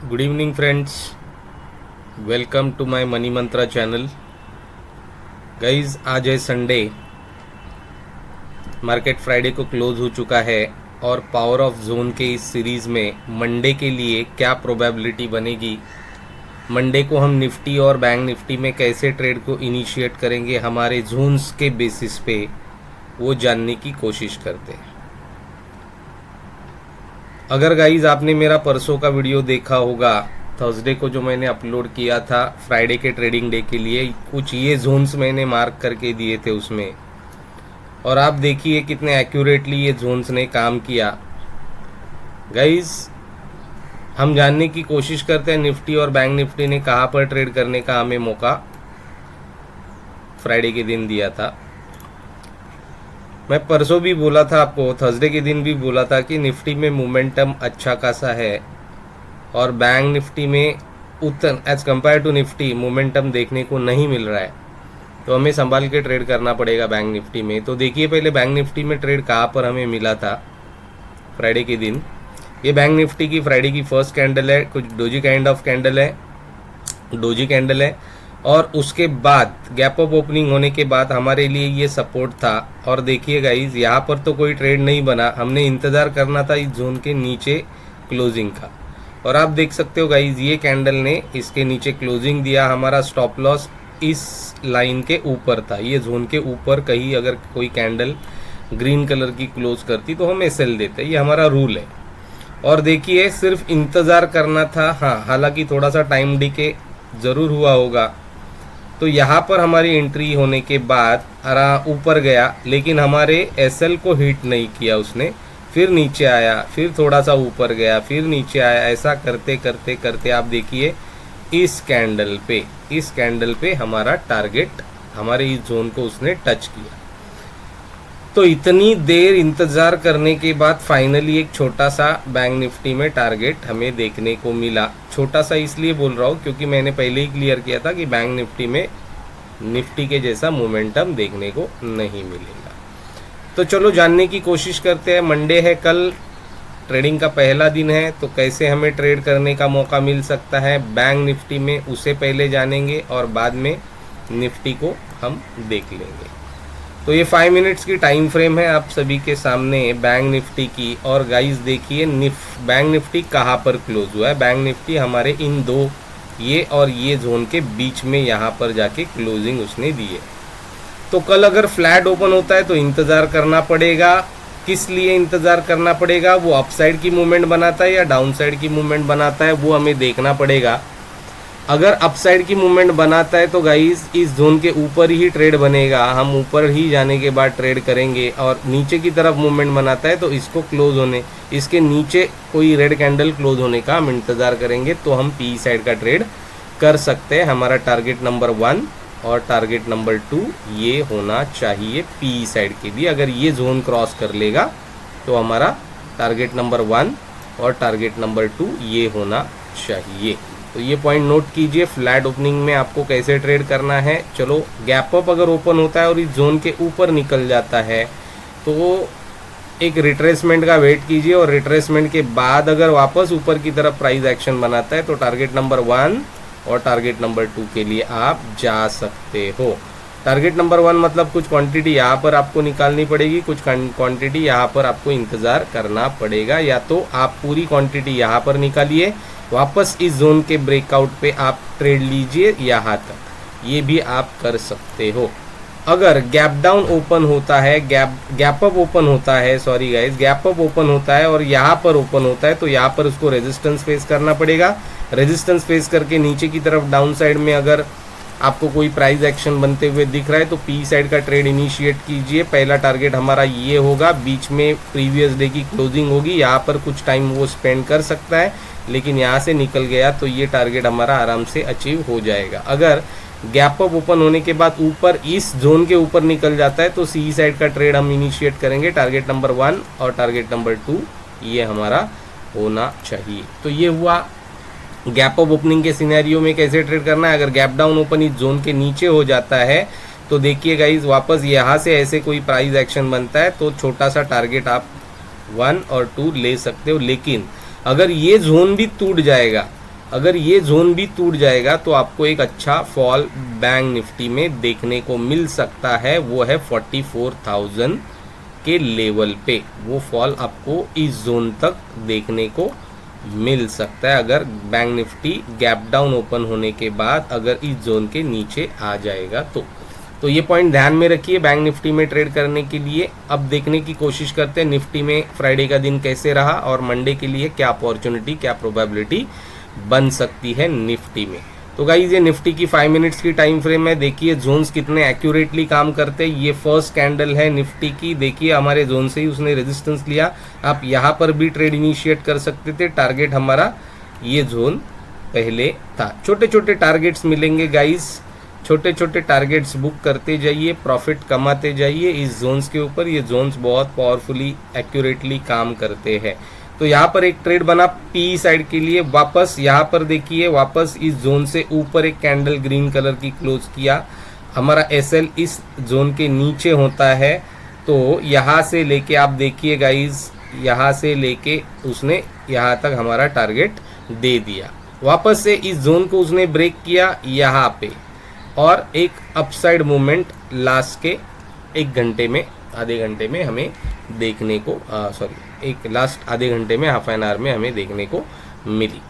Good evening friends, welcome to My Money Mantra channel. Guys, आज है Sunday, market Friday को close हो चुका है और पावर ऑफ जोन के इस सीरीज़ में मंडे के लिए क्या प्रोबेबिलिटी बनेगी, मंडे को हम निफ्टी और बैंक निफ्टी में कैसे ट्रेड को इनिशिएट करेंगे हमारे जोन्स के बेसिस पे, वो जानने की कोशिश करते हैं। अगर गाइज आपने मेरा परसों का वीडियो देखा होगा, थर्सडे को जो मैंने अपलोड किया था फ्राइडे के ट्रेडिंग डे के लिए, कुछ ये जोन्स मैंने मार्क करके दिए थे उसमें, और आप देखिए कितने एक्यूरेटली ये जोन्स ने काम किया। गाइज, हम जानने की कोशिश करते हैं निफ्टी और बैंक निफ्टी ने कहाँ पर ट्रेड करने का हमें मौका फ्राइडे के दिन दिया था। मैं परसों भी बोला था आपको, थर्सडे के दिन भी बोला था कि निफ्टी में मोमेंटम अच्छा खासा है और बैंक निफ्टी में उतना as compare to Nifty momentum देखने को नहीं मिल रहा है, तो हमें संभाल के ट्रेड करना पड़ेगा बैंक निफ्टी में। तो देखिए पहले बैंक निफ्टी में ट्रेड कहाँ पर हमें मिला था फ्राइडे के दिन। ये बैंक निफ्टी की फ्राइडे की फर्स्ट कैंडल है, कुछ डोजी काइंड ऑफ कैंडल है, डोजी कैंडल है, और उसके बाद गैप अप ओपनिंग होने के बाद हमारे लिए ये सपोर्ट था। और देखिए गाइज, यहाँ पर तो कोई ट्रेड नहीं बना, हमने इंतज़ार करना था इस जोन के नीचे क्लोजिंग का, और आप देख सकते हो गाइज ये कैंडल ने इसके नीचे क्लोजिंग दिया। हमारा स्टॉप लॉस इस लाइन के ऊपर था, ये जोन के ऊपर कहीं अगर कोई कैंडल ग्रीन कलर की क्लोज करती तो हम सेल देते, ये हमारा रूल है। और देखिए सिर्फ इंतज़ार करना था। हाँ, हालांकि थोड़ा सा टाइम डिके ज़रूर हुआ होगा, तो यहाँ पर हमारी एंट्री होने के बाद ऊपर गया, लेकिन हमारे एसएल को हिट नहीं किया उसने, फिर नीचे आया, फिर थोड़ा सा ऊपर गया, फिर नीचे आया। ऐसा करते करते करते आप देखिए इस कैंडल पे हमारा टारगेट, हमारे इस जोन को उसने टच किया। तो इतनी देर इंतज़ार करने के बाद फाइनली एक छोटा सा बैंक निफ्टी में टारगेट हमें देखने को मिला। छोटा सा इसलिए बोल रहा हूँ क्योंकि मैंने पहले ही क्लियर किया था कि बैंक निफ्टी में निफ्टी के जैसा मोमेंटम देखने को नहीं मिलेगा। तो चलो जानने की कोशिश करते हैं। मंडे है, कल ट्रेडिंग का पहला दिन है, तो कैसे हमें ट्रेड करने का मौका मिल सकता है बैंक निफ्टी में, उसे पहले जानेंगे और बाद में निफ्टी को हम देख लेंगे। तो ये 5 मिनट्स की टाइम फ्रेम है आप सभी के सामने बैंक निफ्टी की। और गाइस देखिए बैंक निफ्टी कहाँ पर क्लोज हुआ है। बैंक निफ्टी हमारे इन दो, ये और ये जोन के बीच में यहाँ पर जाके क्लोजिंग उसने दी है। तो कल अगर फ्लैट ओपन होता है तो इंतज़ार करना पड़ेगा। किस लिए इंतज़ार करना पड़ेगा? वो अपसाइड की मूवमेंट बनाता है या डाउन साइड की मूवमेंट बनाता है, वो हमें देखना पड़ेगा। अगर अपसाइड की मूवमेंट बनाता है तो गाइस इस जोन के ऊपर ही ट्रेड बनेगा, हम ऊपर ही जाने के बाद ट्रेड करेंगे। और नीचे की तरफ मूवमेंट बनाता है तो इसको क्लोज होने, इसके नीचे कोई रेड कैंडल क्लोज होने का हम इंतज़ार करेंगे, तो हम पी साइड का ट्रेड कर सकते हैं। हमारा टारगेट नंबर 1 और टारगेट नंबर 2 ये होना चाहिए पी साइड के लिए। अगर ये जोन क्रॉस कर लेगा तो हमारा टारगेट नंबर 1 और टारगेट नंबर 2 ये होना चाहिए। तो ये पॉइंट नोट कीजिए। फ्लैट ओपनिंग में आपको कैसे ट्रेड करना है। चलो, गैप अप अगर ओपन होता है और इस जोन के ऊपर निकल जाता है तो एक रिट्रेसमेंट का वेट कीजिए, और रिट्रेसमेंट के बाद अगर वापस ऊपर की तरफ प्राइस एक्शन बनाता है तो टारगेट नंबर 1 और टारगेट नंबर 2 के लिए आप जा सकते हो। टारगेट नंबर 1 मतलब कुछ क्वांटिटी यहाँ पर आपको निकालनी पड़ेगी, कुछ क्वांटिटी यहाँ पर आपको इंतज़ार करना पड़ेगा। या तो आप पूरी क्वांटिटी यहाँ पर निकालिए, वापस इस जोन के ब्रेकआउट पे आप ट्रेड लीजिए यहाँ तक, ये भी आप कर सकते हो। अगर गैप डाउन ओपन होता है, गैप अप ओपन होता है, sorry guys, gap up open होता है और यहाँ पर ओपन होता है तो यहाँ पर उसको रेजिस्टेंस फेस करना पड़ेगा। रेजिस्टेंस फेस करके नीचे की तरफ डाउन साइड में अगर आपको कोई प्राइस एक्शन बनते हुए दिख रहा है तो पी साइड का ट्रेड इनिशिएट कीजिए। पहला टारगेट हमारा ये होगा, बीच में प्रीवियस डे की क्लोजिंग होगी, यहाँ पर कुछ टाइम वो स्पेंड कर सकता है, लेकिन यहाँ से निकल गया तो ये टारगेट हमारा आराम से अचीव हो जाएगा। अगर गैप अप ओपन होने के बाद ऊपर इस जोन के ऊपर निकल जाता है तो सी साइड का ट्रेड हम इनिशिएट करेंगे। टारगेट नंबर 1 और टारगेट नंबर 2 ये हमारा होना चाहिए। तो ये हुआ गैप अप ओपनिंग के सिनेरियो में कैसे ट्रेड करना है। अगर गैप डाउन ओपन इस जोन के नीचे हो जाता है तो देखिए गाइज, वापस यहाँ से ऐसे कोई प्राइस एक्शन बनता है तो छोटा सा टारगेट आप 1 और 2 ले सकते हो। लेकिन अगर ये जोन भी टूट जाएगा अगर ये जोन भी टूट जाएगा तो आपको एक अच्छा फॉल बैंक निफ्टी में देखने को मिल सकता है, वो है 44,000 के लेवल पे। वो फॉल आपको इस जोन तक देखने को मिल सकता है अगर bank Nifty gap down open होने के बाद अगर इस जोन के नीचे आ जाएगा तो ये पॉइंट ध्यान में रखिए बैंक निफ्टी में ट्रेड करने के लिए। अब देखने की कोशिश करते हैं निफ्टी में फ्राइडे का दिन कैसे रहा और मंडे के लिए क्या अपॉर्चुनिटी, क्या प्रोबेबिलिटी बन सकती है निफ्टी में। तो गाइज ये निफ्टी की 5 मिनट्स की टाइम फ्रेम है। देखिए जोन्स कितने एक्यूरेटली काम करते हैं। ये फर्स्ट कैंडल है निफ्टी की, देखिए हमारे जोन से ही उसने रेजिस्टेंस लिया। आप यहाँ पर भी ट्रेड इनिशिएट कर सकते थे। टारगेट हमारा ये जोन पहले था। छोटे छोटे टारगेट्स मिलेंगे गाइज, छोटे छोटे टारगेट्स बुक करते जाइए, प्रॉफिट कमाते जाइए इस जोन्स के ऊपर। ये जोन्स बहुत पावरफुली एक्यूरेटली काम करते हैं। तो यहाँ पर एक ट्रेड बना पी साइड के लिए। वापस यहाँ पर देखिए, वापस इस जोन से ऊपर एक कैंडल ग्रीन कलर की क्लोज किया। हमारा एसएल इस जोन के नीचे होता है। तो यहाँ से लेके आप देखिए गाइज, यहाँ से लेके उसने यहाँ तक हमारा टारगेट दे दिया। वापस से इस जोन को उसने ब्रेक किया यहाँ पे, और एक अपसाइड मूवमेंट लास्ट के 1 घंटे में, आधे घंटे में हमें देखने को एक लास्ट आधे घंटे में, हाफ एन आवर में हमें देखने को मिली।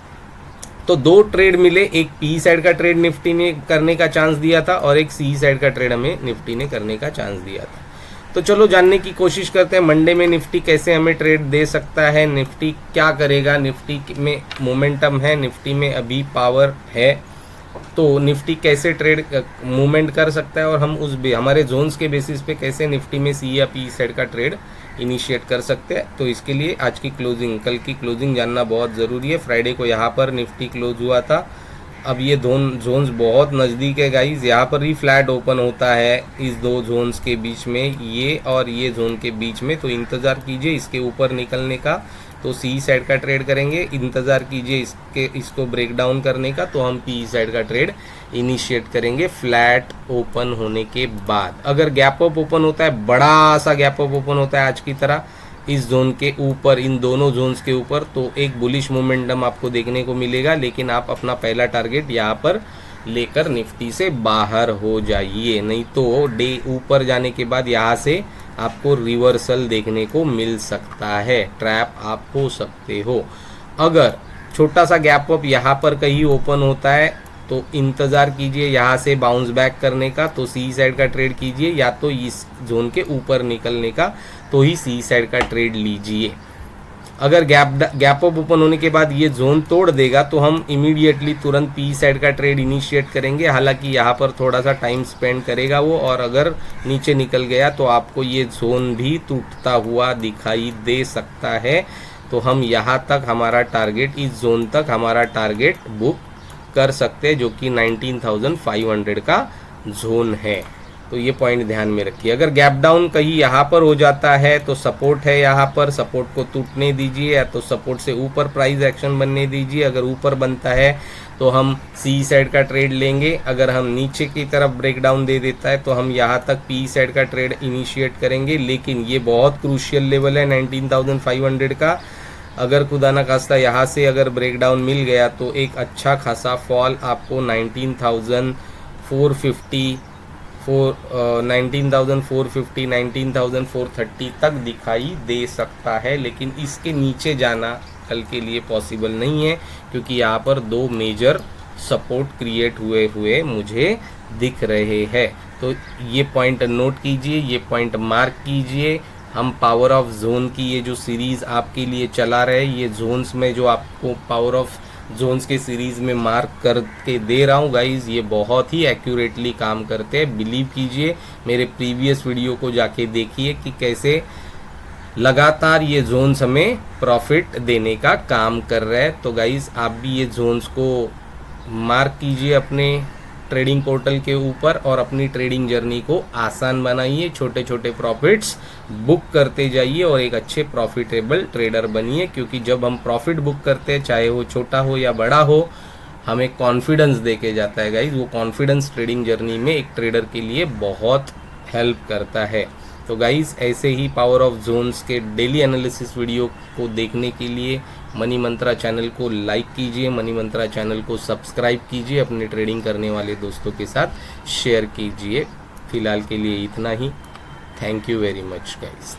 तो 2 ट्रेड मिले। एक पी साइड का ट्रेड निफ्टी ने करने का चांस दिया था और एक सी साइड का ट्रेड हमें निफ्टी ने करने का चांस दिया था। तो चलो जानने की कोशिश करते हैं मंडे में निफ्टी कैसे हमें ट्रेड दे सकता है, निफ्टी क्या करेगा। निफ्टी में मोमेंटम है, निफ्टी में अभी पावर है, तो निफ्टी कैसे ट्रेड मूवमेंट कर सकता है और हम उस हमारे जोन्स के बेसिस पे कैसे निफ्टी में सी या पी साइड का ट्रेड इनिशिएट कर सकते हैं। तो इसके लिए आज की क्लोजिंग, कल की क्लोजिंग जानना बहुत ज़रूरी है। फ्राइडे को यहाँ पर निफ्टी क्लोज हुआ था। अब ये जोन्स बहुत नज़दीक है गाइज, यहाँ पर ही फ्लैट ओपन होता है इस 2 जोन्स के बीच में, ये और ये जोन के बीच में। तो इंतज़ार कीजिए इसके ऊपर निकलने का, तो सी साइड का ट्रेड करेंगे। इंतज़ार कीजिए इसको ब्रेक डाउन करने का, तो हम पी साइड का ट्रेड इनिशिएट करेंगे फ्लैट ओपन होने के बाद। अगर गैप अप ओपन होता है, बड़ा सा गैप अप ओपन होता है आज की तरह इस जोन के ऊपर, इन दोनों जोन्स के ऊपर, तो एक बुलिश मोमेंटम आपको देखने को मिलेगा। लेकिन आप अपना पहला टारगेट यहाँ पर लेकर निफ्टी से बाहर हो जाइए, नहीं तो डे ऊपर जाने के बाद यहाँ से आपको रिवर्सल देखने को मिल सकता है, ट्रैप आप हो सकते हो। अगर छोटा सा गैप अप यहाँ पर कहीं ओपन होता है तो इंतज़ार कीजिए यहाँ से बाउंस बैक करने का, तो सी साइड का ट्रेड कीजिए, या तो इस जोन के ऊपर निकलने का तो ही सी साइड का ट्रेड लीजिए। अगर गैप अप ओपन होने के बाद ये जोन तोड़ देगा तो हम इमीडिएटली तुरंत पी साइड का ट्रेड इनिशिएट करेंगे। हालांकि यहाँ पर थोड़ा सा टाइम स्पेंड करेगा वो, और अगर नीचे निकल गया तो आपको ये जोन भी टूटता हुआ दिखाई दे सकता है। तो हम यहाँ तक हमारा टारगेट, इस जोन तक हमारा टारगेट बुक कर सकते हैं, जो कि 19,500 का जोन है। तो ये पॉइंट ध्यान में रखिए। अगर गैप डाउन कहीं यहाँ पर हो जाता है तो सपोर्ट है, यहाँ पर सपोर्ट को टूटने दीजिए, या तो सपोर्ट से ऊपर प्राइस एक्शन बनने दीजिए। अगर ऊपर बनता है तो हम सी साइड का ट्रेड लेंगे। अगर हम नीचे की तरफ ब्रेक डाउन दे देता है तो हम यहाँ तक पी साइड का ट्रेड इनिशिएट करेंगे। लेकिन ये बहुत क्रूशियल लेवल है 19,500 का। अगर खुदा न खास्ता यहाँ से अगर ब्रेक डाउन मिल गया तो एक अच्छा खासा फॉल आपको 19,450, 19,430 तक दिखाई दे सकता है। लेकिन इसके नीचे जाना कल के लिए पॉसिबल नहीं है, क्योंकि यहाँ पर 2 मेजर सपोर्ट क्रिएट हुए मुझे दिख रहे हैं। तो ये पॉइंट नोट कीजिए, ये पॉइंट मार्क कीजिए। हम पावर ऑफ जोन की ये जो सीरीज़ आपके लिए चला रहे, ये जोन्स में जो आपको पावर ऑफ जोन्स के सीरीज़ में मार्क करके दे रहा हूँ गाइज, ये बहुत ही एक्यूरेटली काम करते हैं। बिलीव कीजिए, मेरे प्रीवियस वीडियो को जाके देखिए कि कैसे लगातार ये जोन्स हमें प्रॉफिट देने का काम कर रहे हैं। तो गाइज आप भी ये जोन्स को मार्क कीजिए अपने ट्रेडिंग पोर्टल के ऊपर और अपनी ट्रेडिंग जर्नी को आसान बनाइए। छोटे छोटे प्रॉफिट्स बुक करते जाइए और एक अच्छे प्रॉफिटेबल ट्रेडर बनिए, क्योंकि जब हम प्रॉफिट बुक करते हैं, चाहे वो छोटा हो या बड़ा हो, हमें कॉन्फिडेंस देके जाता है गाइज। वो कॉन्फिडेंस ट्रेडिंग जर्नी में एक ट्रेडर के लिए बहुत हेल्प करता है। तो गाइस ऐसे ही पावर ऑफ जोन्स के डेली एनालिसिस वीडियो को देखने के लिए मनी मंत्रा चैनल को लाइक कीजिए, मनी मंत्रा चैनल को सब्सक्राइब कीजिए, अपने ट्रेडिंग करने वाले दोस्तों के साथ शेयर कीजिए। फिलहाल के लिए इतना ही। Thank you very much guys.